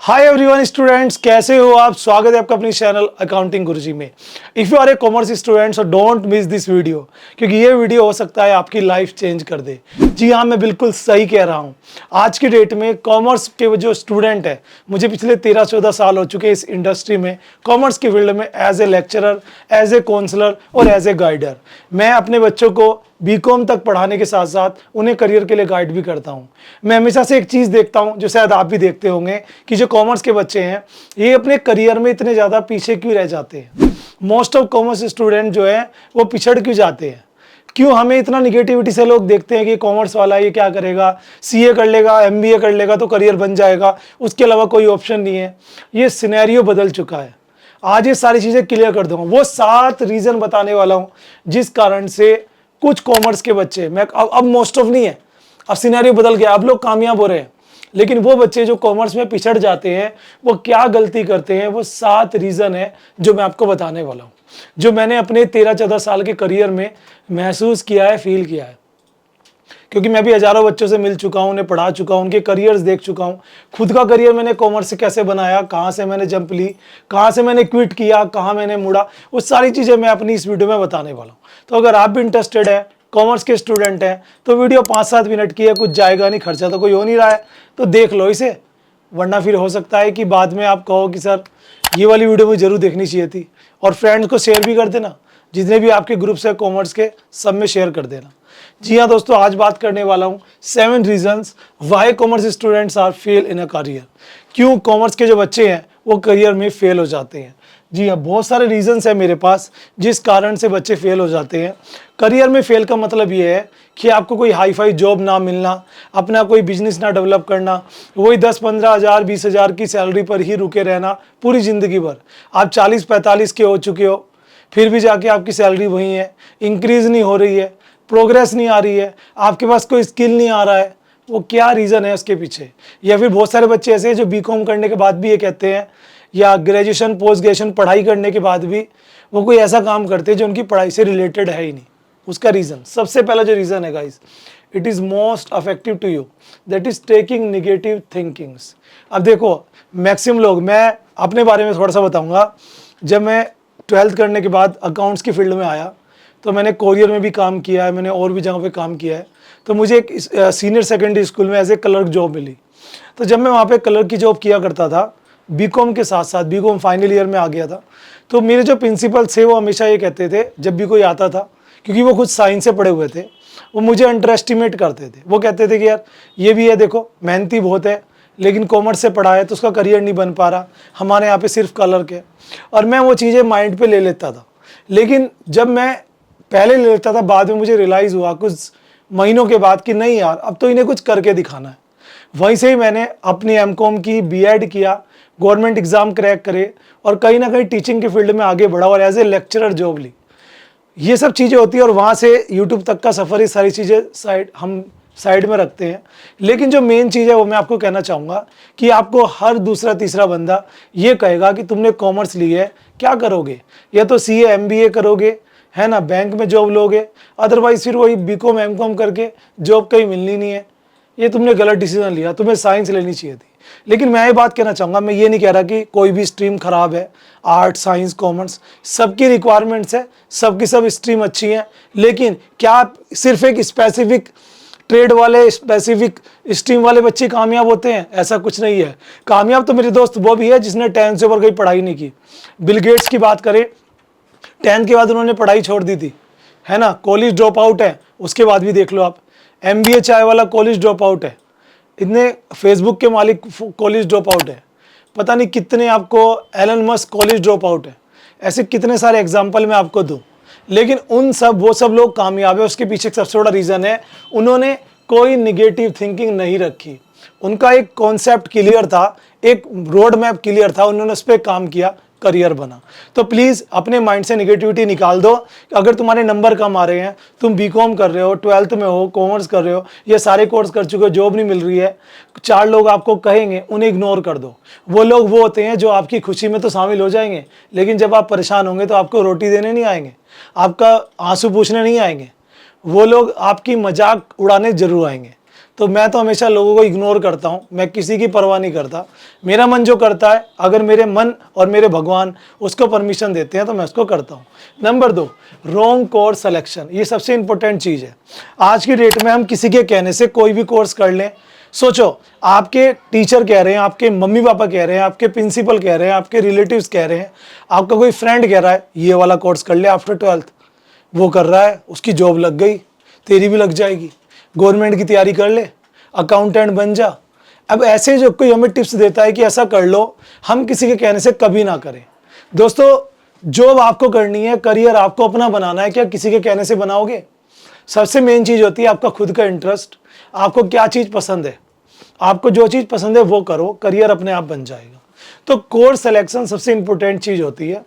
Hi everyone students, कैसे हो आप। स्वागत है आपका अपनी चैनल अकाउंटिंग गुरुजी में। If you are a commerce student so don't miss this video, क्योंकि ये वीडियो हो सकता है आपकी लाइफ चेंज कर दे। जी हाँ, मैं बिल्कुल सही कह रहा हूँ। आज की डेट में कॉमर्स के जो स्टूडेंट है, मुझे पिछले 13-14 साल हो चुके हैं इस इंडस्ट्री में, कॉमर्स की फील्ड में as a lecturer, as a counsellor as a ए गाइडर। मैं अपने बच्चों को बीकॉम तक पढ़ाने के साथ साथ उन्हें करियर के लिए गाइड भी करता हूं। मैं हमेशा से एक चीज़ देखता हूं, जो शायद आप भी देखते होंगे, कि जो कॉमर्स के बच्चे हैं ये अपने करियर में इतने ज़्यादा पीछे क्यों रह जाते हैं। मोस्ट ऑफ कॉमर्स स्टूडेंट जो है वो पिछड़ क्यों जाते हैं। क्यों हमें इतना निगेटिविटी से लोग देखते हैं कि कॉमर्स वाला ये क्या करेगा, सीए कर लेगा, एमबीए कर लेगा तो करियर बन जाएगा, उसके अलावा कोई ऑप्शन नहीं है। ये सिनेरियो बदल चुका है। आज ये सारी चीज़ें क्लियर कर दूंगा। वो 7 रीज़न बताने वाला हूँ जिस कारण से कुछ कॉमर्स के बच्चे, मैं अब मोस्ट ऑफ नहीं है, अब सिनेरियो बदल गया, अब लोग कामयाब हो रहे हैं। लेकिन वो बच्चे जो कॉमर्स में पिछड़ जाते हैं वो क्या गलती करते हैं, वो 7 रीज़न है जो मैं आपको बताने वाला हूँ, जो मैंने अपने 13-14 साल के करियर में महसूस किया है, फील किया है। क्योंकि मैं भी हजारों बच्चों से मिल चुका हूँ, उन्हें पढ़ा चुका हूँ, उनके करियर्स देख चुका हूँ। खुद का करियर मैंने कॉमर्स से कैसे बनाया, कहाँ से मैंने जंप ली, कहाँ से मैंने क्विट किया, कहाँ मैंने मुड़ा, वो सारी चीज़ें मैं अपनी इस वीडियो में बताने वाला हूँ। तो अगर आप भी इंटरेस्टेड है, कॉमर्स के स्टूडेंट हैं, तो वीडियो 5-7 मिनट की है, कुछ जाएगा नहीं, खर्चा तो कोई हो नहीं रहा है, तो देख लो इसे। वरना फिर हो सकता है कि बाद में आप कहो कि सर ये वाली वीडियो मुझे जरूर देखनी चाहिए थी। और फ्रेंड्स को शेयर भी कर देना, जितने भी आपके ग्रुप्स है कॉमर्स के, सब में शेयर कर देना। जी हाँ दोस्तों, आज बात करने वाला हूँ 7 reasons why commerce students are fail in a career. क्यों कॉमर्स के जो बच्चे हैं वो करियर में फेल हो जाते हैं। जी हाँ, बहुत सारे रीजंस है मेरे पास जिस कारण से बच्चे फेल हो जाते हैं। करियर में फेल का मतलब ये है कि आपको कोई हाई फाई जॉब ना मिलना, अपना कोई बिजनेस ना डेवलप करना, वही 10-15 हज़ार 20 हज़ार की सैलरी पर ही रुके रहना पूरी ज़िंदगी भर। आप 40-45 के हो चुके हो, फिर भी जाके आपकी सैलरी वही है, इंक्रीज़ नहीं हो रही है, प्रोग्रेस नहीं आ रही है, आपके पास कोई स्किल नहीं आ रहा है। वो क्या रीज़न है उसके पीछे। या फिर बहुत सारे बच्चे ऐसे हैं जो बीकॉम करने के बाद भी ये कहते हैं, या ग्रेजुएशन पोस्ट ग्रेजुएशन पढ़ाई करने के बाद भी वो कोई ऐसा काम करते हैं जो उनकी पढ़ाई से रिलेटेड है ही नहीं। उसका रीज़न, सबसे पहला जो रीज़न है guys, it is most affective to you, that is taking negative thinkings. अब देखो, मैक्सिमम लोग, मैं अपने बारे में थोड़ा सा बताऊँगा। जब मैं 12th करने के बाद अकाउंट्स की फील्ड में आया तो मैंने कोरियर में भी काम किया है, मैंने और भी जगह पे काम किया है। तो मुझे एक सीनियर सेकेंडरी स्कूल में एज ए क्लर्क जॉब मिली। तो जब मैं वहाँ पे क्लर्क की जॉब किया करता था, बीकॉम के साथ साथ, बीकॉम फाइनल ईयर में आ गया था, तो मेरे जो प्रिंसिपल थे वो हमेशा ये कहते थे, जब भी कोई आता था, क्योंकि वो खुद साइंस से पढ़े हुए थे, वो मुझे अंडर एस्टिमेट करते थे। वो कहते थे कि यार ये भी है, देखो मेहनती बहुत है, लेकिन कॉमर्स से पढ़ा है तो उसका करियर नहीं बन पा रहा, हमारे यहाँ पे सिर्फ क्लर्क है। और मैं वो चीज़ें माइंड पे ले लेता था। लेकिन जब मैं पहले ले लेता था, बाद में मुझे रियलाइज़ हुआ कुछ महीनों के बाद कि नहीं यार, अब तो इन्हें कुछ करके दिखाना है। वहीं से ही मैंने अपनी एमकॉम की, बीएड किया, गवर्नमेंट एग्ज़ाम क्रैक करे और कहीं ना कहीं टीचिंग की फील्ड में आगे बढ़ा और एज ए लेक्चरर जॉब ली। ये सब चीज़ें होती है और वहाँ से यूट्यूब तक का सफ़र, ये सारी चीज़ें हम साइड में रखते हैं। लेकिन जो मेन चीज़ है वो मैं आपको कहना चाहूँगा कि आपको हर दूसरा तीसरा बंदा ये कहेगा कि तुमने कॉमर्स ली है, क्या करोगे, या तो सीए एमबीए करोगे, है ना, बैंक में जॉब लोगे, अदरवाइज फिर वही बीकॉम एमकॉम करके जॉब कहीं मिलनी नहीं है, ये तुमने गलत डिसीजन लिया, तुम्हें साइंस लेनी चाहिए थी। लेकिन मैं ये बात कहना चाहूँगा, मैं ये नहीं कह रहा कि कोई भी स्ट्रीम ख़राब है, आर्ट साइंस कॉमर्स सबकी रिक्वायरमेंट्स है, सबकी सब स्ट्रीम अच्छी हैं। लेकिन क्या सिर्फ एक स्पेसिफिक ट्रेड वाले, स्पेसिफिक स्ट्रीम वाले बच्चे कामयाब होते हैं? ऐसा कुछ नहीं है। कामयाब तो मेरे दोस्त वो भी है जिसने 10th से ऊपर कोई पढ़ाई नहीं की। बिल गेट्स की बात करें, 10th के बाद उन्होंने पढ़ाई छोड़ दी थी, है ना, कॉलेज ड्रॉप आउट है, उसके बाद भी देख लो आप। एमबीए चाय वाला कॉलेज ड्रॉप आउट है, इतने फेसबुक के मालिक कॉलेज ड्रॉप आउट है, पता नहीं कितने आपको Elon Musk college drop out है। ऐसे कितने सारे एग्जाम्पल मैं आपको दूँ। लेकिन वो सब लोग कामयाब है, उसके पीछे सबसे बड़ा रीज़न है उन्होंने कोई निगेटिव थिंकिंग नहीं रखी। उनका एक कॉन्सेप्ट क्लियर था, एक रोड मैप क्लियर था, उन्होंने उस पर काम किया, करियर बना। तो प्लीज़ अपने माइंड से निगेटिविटी निकाल दो। अगर तुम्हारे नंबर कम आ रहे हैं, तुम बीकॉम कर रहे हो, 12th में हो, कॉमर्स कर रहे हो, ये सारे कोर्स कर चुके हो, जॉब नहीं मिल रही है, 4 लोग आपको कहेंगे, उन्हें इग्नोर कर दो। वो लोग वो होते हैं जो आपकी खुशी में तो शामिल हो जाएंगे, लेकिन जब आप परेशान होंगे तो आपको रोटी देने नहीं आएंगे, आपका आंसू पूछने नहीं आएंगे। वो लोग आपकी मजाक उड़ाने जरूर आएंगे। तो मैं तो हमेशा लोगों को इग्नोर करता हूँ, मैं किसी की परवाह नहीं करता। मेरा मन जो करता है, अगर मेरे मन और मेरे भगवान उसको परमिशन देते हैं तो मैं उसको करता हूँ। Number 2, wrong course selection. ये सबसे इंपॉर्टेंट चीज़ है। आज की डेट में हम किसी के कहने से कोई भी कोर्स कर लें। सोचो, आपके टीचर कह रहे हैं, आपके मम्मी पापा कह रहे हैं, आपके प्रिंसिपल कह रहे हैं, आपके रिलेटिव्स कह रहे हैं, आपका कोई फ्रेंड कह रहा है ये वाला कोर्स कर ले आफ्टर 12th, वो कर रहा है, उसकी जॉब लग गई, तेरी भी लग जाएगी, गवर्नमेंट की तैयारी कर ले, अकाउंटेंट बन जा। अब ऐसे जो कोई हमें टिप्स देता है कि ऐसा कर लो, हम किसी के कहने से कभी ना करें। दोस्तों, जॉब आपको करनी है, करियर आपको अपना बनाना है, क्या किसी के कहने से बनाओगे? सबसे मेन चीज़ होती है आपका खुद का इंटरेस्ट, आपको क्या चीज़ पसंद है, आपको जो चीज़ पसंद है वो करो, करियर अपने आप बन जाएगा। तो कोर्स सिलेक्शन सबसे इंपॉर्टेंट चीज़ होती है।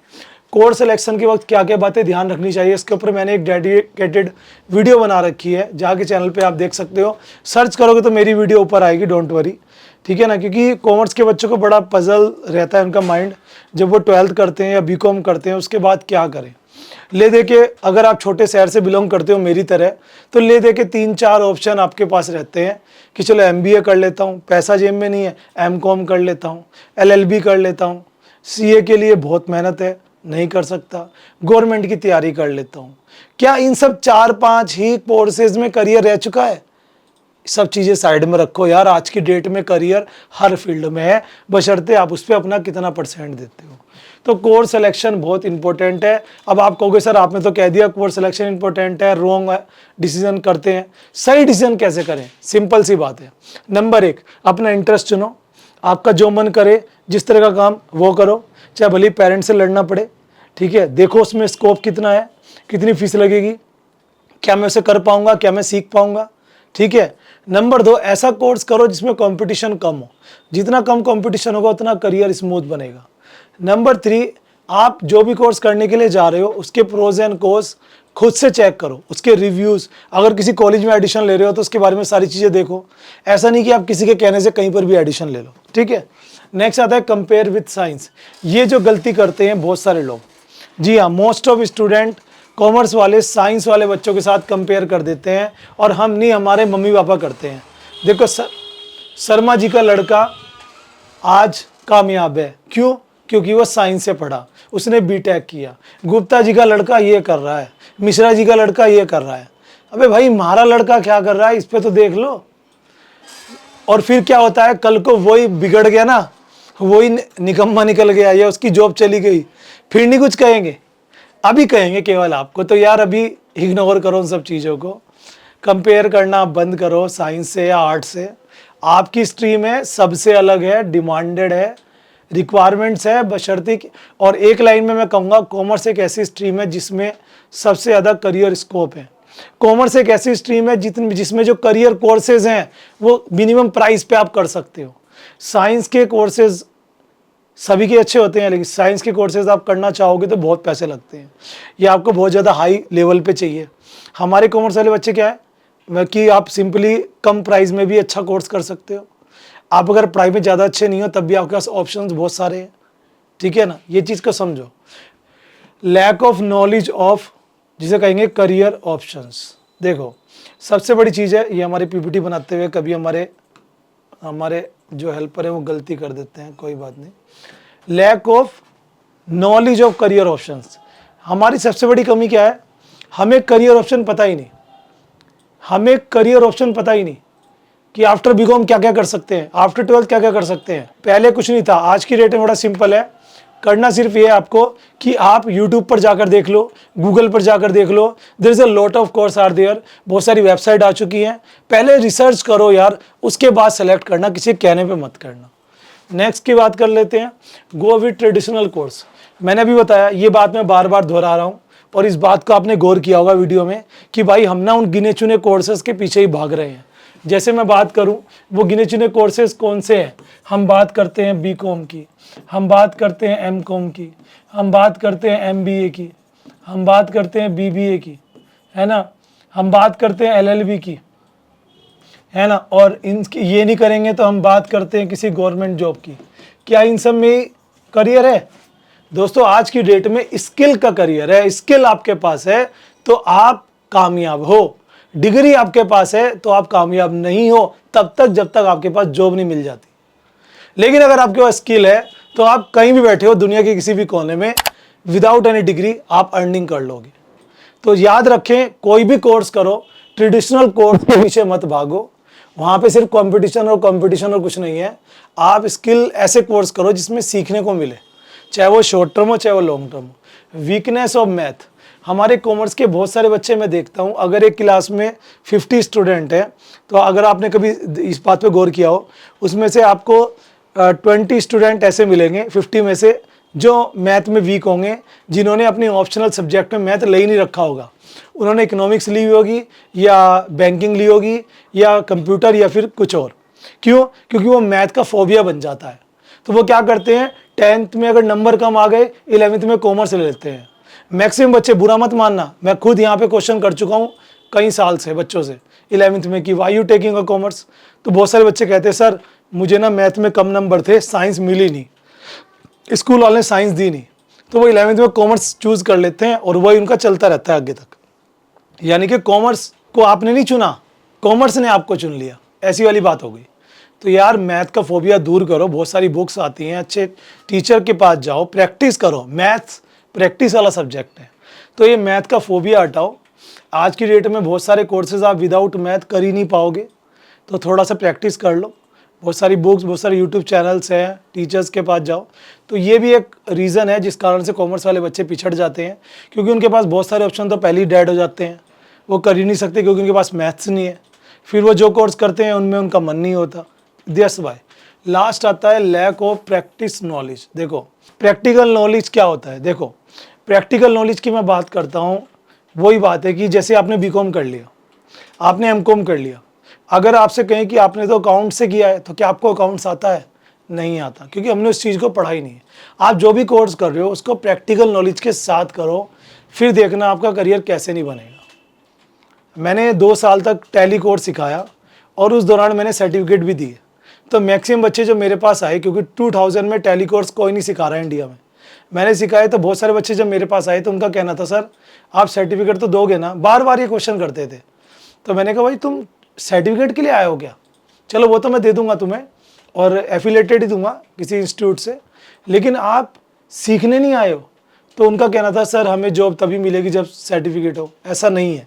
कोर्स सिलेक्शन के वक्त क्या क्या बातें ध्यान रखनी चाहिए, इसके ऊपर मैंने एक डेडिकेटेड वीडियो बना रखी है, जाके चैनल पे आप देख सकते हो। सर्च करोगे तो मेरी वीडियो ऊपर आएगी, डोंट वरी, ठीक है ना। क्योंकि कॉमर्स के बच्चों को बड़ा पजल रहता है उनका माइंड, जब वो 12th करते हैं या बीकॉम करते हैं उसके बाद क्या करें। ले दे के, अगर आप छोटे शहर से बिलोंग करते हो मेरी तरह, तो ले दे के 3-4 ऑप्शन आपके पास रहते हैं कि चलो MBA कर लेता हूँ, पैसा जेब में नहीं है, MCOM कर लेता हूँ, LLB कर लेता हूँ, CA के लिए बहुत मेहनत है, नहीं कर सकता, गवर्नमेंट की तैयारी कर लेता हूँ। क्या इन सब 4-5 ही कोर्सेज में करियर रह चुका है? सब चीज़ें साइड में रखो यार, आज की डेट में करियर हर फील्ड में है, बशर्ते आप उस पर अपना कितना % देते हो। तो कोर्स सिलेक्शन बहुत इंपॉर्टेंट है। अब आप कहोगे सर आपने तो कह दिया कोर्स सिलेक्शन इंपॉर्टेंट है, रॉन्ग डिसीजन करते हैं। सही डिसीजन कैसे करें? सिंपल सी बात है। नंबर 1, अपना इंटरेस्ट चुनो, आपका जो मन करे, जिस तरह का काम वो करो, चाहे भले पेरेंट्स से लड़ना पड़े, ठीक है। देखो उसमें स्कोप कितना है, कितनी फीस लगेगी, क्या मैं उसे कर पाऊंगा, क्या मैं सीख पाऊंगा, ठीक है। नंबर 2, ऐसा कोर्स करो जिसमें कंपटीशन कम हो, जितना कम कंपटीशन होगा उतना करियर स्मूथ बनेगा। नंबर 3, आप जो भी कोर्स करने के लिए जा रहे हो उसके प्रोज एंड कॉन्स खुद से चेक करो, उसके रिव्यूज़। अगर किसी कॉलेज में एडिशन ले रहे हो तो उसके बारे में सारी चीज़ें देखो, ऐसा नहीं कि आप किसी के कहने से कहीं पर भी एडिशन ले लो, ठीक है। नेक्स्ट आता है कंपेयर विथ साइंस। ये जो गलती करते हैं बहुत सारे लोग, जी हाँ, मोस्ट ऑफ स्टूडेंट कॉमर्स वाले साइंस वाले बच्चों के साथ कंपेयर कर देते हैं, और हम नहीं, हमारे मम्मी पापा करते हैं। देखो शर्मा जी का लड़का आज कामयाब है, क्यों? क्योंकि वो साइंस से पढ़ा, उसने बीटेक किया। गुप्ता जी का लड़का ये कर रहा है, मिश्रा जी का लड़का ये कर रहा है। अबे भाई, हमारा लड़का क्या कर रहा है इस पे तो देख लो। और फिर क्या होता है, कल को वही बिगड़ गया ना, वही निकम्मा निकल गया या उसकी जॉब चली गई, फिर नहीं कुछ कहेंगे, अभी कहेंगे केवल आपको। तो यार अभी इग्नोर करो उन सब चीज़ों को, कंपेयर करना बंद करो साइंस से या आर्ट से। आपकी स्ट्रीम है, सबसे अलग है, डिमांडेड है, रिक्वायरमेंट्स है, बशर्ते और एक लाइन में मैं कहूँगा कॉमर्स एक ऐसी स्ट्रीम है जिसमें सबसे ज़्यादा करियर स्कोप है। कॉमर्स एक ऐसी स्ट्रीम है जिसमें जो करियर कोर्सेज हैं वो मिनिमम प्राइस पे आप कर सकते हो। साइंस के कोर्सेज सभी के अच्छे होते हैं, लेकिन साइंस के कोर्सेज आप करना चाहोगे तो बहुत पैसे लगते हैं, ये आपको बहुत ज़्यादा हाई लेवल पे चाहिए। हमारे कॉमर्स वाले बच्चे क्या है कि आप सिंपली कम प्राइस में भी अच्छा कोर्स कर सकते हो। आप अगर पढ़ाई में ज़्यादा अच्छे नहीं हो तब भी आपके पास ऑप्शंस बहुत सारे हैं, ठीक है ना। ये चीज़ को समझो। लैक ऑफ नॉलेज ऑफ, जिसे कहेंगे करियर ऑप्शंस। देखो सबसे बड़ी चीज़ है, ये हमारे PPT बनाते हुए कभी हमारे जो हेल्पर है वो गलती कर देते हैं, कोई बात नहीं। Lack of knowledge of career options, हमारी सबसे बड़ी कमी क्या है, हमें करियर ऑप्शन पता ही नहीं। हमें करियर ऑप्शन पता ही नहीं कि आफ्टर बीकॉम क्या क्या कर सकते हैं, आफ्टर 12th क्या क्या कर सकते हैं। पहले कुछ नहीं था, आज की डेट में बड़ा सिंपल है। करना सिर्फ ये है आपको कि आप YouTube पर जाकर देख लो, Google पर जाकर देख लो, there is a lot of course are there, बहुत सारी वेबसाइट आ चुकी हैं। पहले रिसर्च करो यार, उसके बाद सेलेक्ट करना, किसी कहने पे मत करना। नेक्स्ट की बात कर लेते हैं, गो विथ ट्रेडिशनल कोर्स। मैंने अभी बताया, ये बात मैं बार बार दोहरा रहा हूँ और इस बात को आपने गौर किया होगा वीडियो में कि भाई हम ना उन गिने चुने कोर्सेज के पीछे ही भाग रहे हैं। जैसे मैं बात करूं, वो गिने चुने कोर्सेज कौन से हैं? हम बात करते हैं BCom की, हम बात करते हैं MCom की, हम बात करते हैं MBA की, हम बात करते हैं BBA की, है ना, हम बात करते हैं LLB की, है ना। और इनकी ये नहीं करेंगे तो हम बात करते हैं किसी गवर्नमेंट जॉब की। क्या इन सब में करियर है? दोस्तों आज की डेट में स्किल का करियर है, स्किल आपके पास है तो आप कामयाब हो। डिग्री आपके पास है तो आप कामयाब नहीं हो तब तक जब तक आपके पास जॉब नहीं मिल जाती। लेकिन अगर आपके पास स्किल है तो आप कहीं भी बैठे हो दुनिया के किसी भी कोने में, विदाउट एनी डिग्री आप अर्निंग कर लोगे। तो याद रखें, कोई भी कोर्स करो, ट्रेडिशनल कोर्स के पीछे मत भागो। वहाँ पे सिर्फ कंपटीशन और कुछ नहीं है। आप स्किल ऐसे कोर्स करो जिसमें सीखने को मिले, चाहे वो शॉर्ट टर्म हो चाहे वो लॉन्ग टर्म हो। वीकनेस ऑफ मैथ, हमारे कॉमर्स के बहुत सारे बच्चे मैं देखता हूँ, अगर एक क्लास में 50 स्टूडेंट है तो अगर आपने कभी इस बात पे गौर किया हो, उसमें से आपको 20 स्टूडेंट ऐसे मिलेंगे 50 में से जो मैथ में वीक होंगे, जिन्होंने अपने ऑप्शनल सब्जेक्ट में मैथ ले ही नहीं रखा होगा। उन्होंने इकोनॉमिक्स ली होगी या बैंकिंग ली होगी या कंप्यूटर या फिर कुछ और। क्यों? क्योंकि वो मैथ का फोबिया बन जाता है। तो वो क्या करते हैं, 10th में अगर नंबर कम आ गए 11th में कॉमर्स ले लेते हैं। मैक्सिमम बच्चे, बुरा मत मानना, मैं खुद यहाँ पे क्वेश्चन कर चुका हूँ कई साल से बच्चों से 11th में कि why you taking a commerce. तो बहुत सारे बच्चे कहते हैं सर मुझे ना मैथ में कम नंबर थे, साइंस मिली नहीं, स्कूल वाले ने साइंस दी नहीं, तो वो 11th में कॉमर्स चूज कर लेते हैं और वही उनका चलता रहता है आगे तक। यानी कि कॉमर्स को आपने नहीं चुना, कॉमर्स ने आपको चुन लिया, ऐसी वाली बात हो गई। तो यार मैथ का फोबिया दूर करो, बहुत सारी बुक्स आती हैं, अच्छे टीचर के पास जाओ, प्रैक्टिस करो। मैथ्स प्रैक्टिस वाला सब्जेक्ट है, तो ये मैथ का फोबिया हटाओ। आज की डेट में बहुत सारे कोर्सेज आप विदाउट मैथ कर ही नहीं पाओगे, तो थोड़ा सा प्रैक्टिस कर लो। बहुत सारी बुक्स, बहुत सारे यूट्यूब चैनल्स हैं, टीचर्स के पास जाओ। तो ये भी एक रीज़न है जिस कारण से कॉमर्स वाले बच्चे पिछड़ जाते हैं, क्योंकि उनके पास बहुत सारे ऑप्शन तो पहले ही डेड हो जाते हैं, वो कर ही नहीं सकते क्योंकि उनके पास मैथ्स नहीं है। फिर वो जो कोर्स करते हैं उनमें उनका मन नहीं होता। दैट्स व्हाई लास्ट आता है लैक ऑफ प्रैक्टिस नॉलेज। देखो प्रैक्टिकल नॉलेज क्या होता है, देखो प्रैक्टिकल नॉलेज की मैं बात करता हूँ, वही बात है कि जैसे आपने बीकॉम कर लिया, आपने एमकॉम कर लिया, अगर आपसे कहें कि आपने तो अकाउंट से किया है तो क्या आपको अकाउंट्स आता है? नहीं आता, क्योंकि हमने उस चीज़ को पढ़ा ही नहीं है। आप जो भी कोर्स कर रहे हो उसको प्रैक्टिकल नॉलेज के साथ करो, फिर देखना आपका करियर कैसे नहीं बनेगा। मैंने 2 साल तक टैली कोर्स सिखाया और उस दौरान मैंने सर्टिफिकेट भी दिए। तो मैक्सिमम बच्चे जो मेरे पास आए, क्योंकि 2000 में टैली कोर्स कोई नहीं सिखा रहा है इंडिया में, मैंने सिखाया, तो बहुत सारे बच्चे जब मेरे पास आए तो उनका कहना था सर आप सर्टिफिकेट तो दोगे ना, बार बार ये क्वेश्चन करते थे। तो मैंने कहा भाई तुम सर्टिफिकेट के लिए आए हो क्या? चलो वो तो मैं दे दूंगा तुम्हें और एफिलेटेड ही दूंगा किसी इंस्टीट्यूट से, लेकिन आप सीखने नहीं आए हो। तो उनका कहना था सर हमें जॉब तभी मिलेगी जब सर्टिफिकेट हो। ऐसा नहीं है।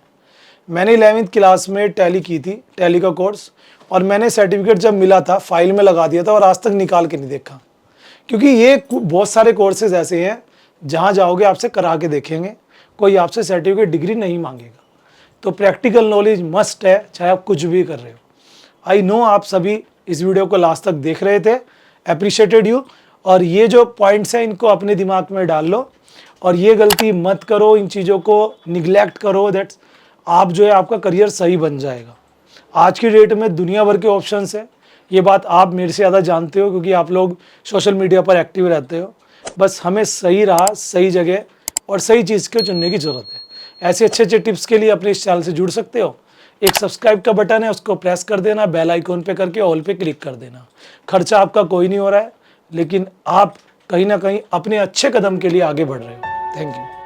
मैंने 11वीं क्लास में टैली की थी, टैली का कोर्स, और मैंने सर्टिफिकेट जब मिला था फाइल में लगा दिया था और आज तक निकाल के नहीं देखा, क्योंकि ये बहुत सारे कोर्सेज ऐसे हैं जहाँ जाओगे आपसे करा के देखेंगे, कोई आपसे सर्टिफिकेट डिग्री नहीं मांगेगा। तो प्रैक्टिकल नॉलेज मस्ट है, चाहे आप कुछ भी कर रहे हो। आई नो आप सभी इस वीडियो को लास्ट तक देख रहे थे, अप्रिशिएटेड यू। और ये जो पॉइंट्स हैं इनको अपने दिमाग में डाल लो और ये गलती मत करो, इन चीज़ों को निगलेक्ट करो, दैट्स आप जो है आपका करियर सही बन जाएगा। आज की डेट में दुनिया भर के ऑप्शंस है, ये बात आप मेरे से ज़्यादा जानते हो क्योंकि आप लोग सोशल मीडिया पर एक्टिव रहते हो। बस हमें सही राह, सही जगह और सही चीज़ को चुनने की ज़रूरत है। ऐसे अच्छे अच्छे टिप्स के लिए अपने इस चैनल से जुड़ सकते हो। एक सब्सक्राइब का बटन है, उसको प्रेस कर देना, बेल आइकॉन पे करके ऑल पे क्लिक कर देना। खर्चा आपका कोई नहीं हो रहा है, लेकिन आप कहीं ना कहीं अपने अच्छे कदम के लिए आगे बढ़ रहे हो। Thank you.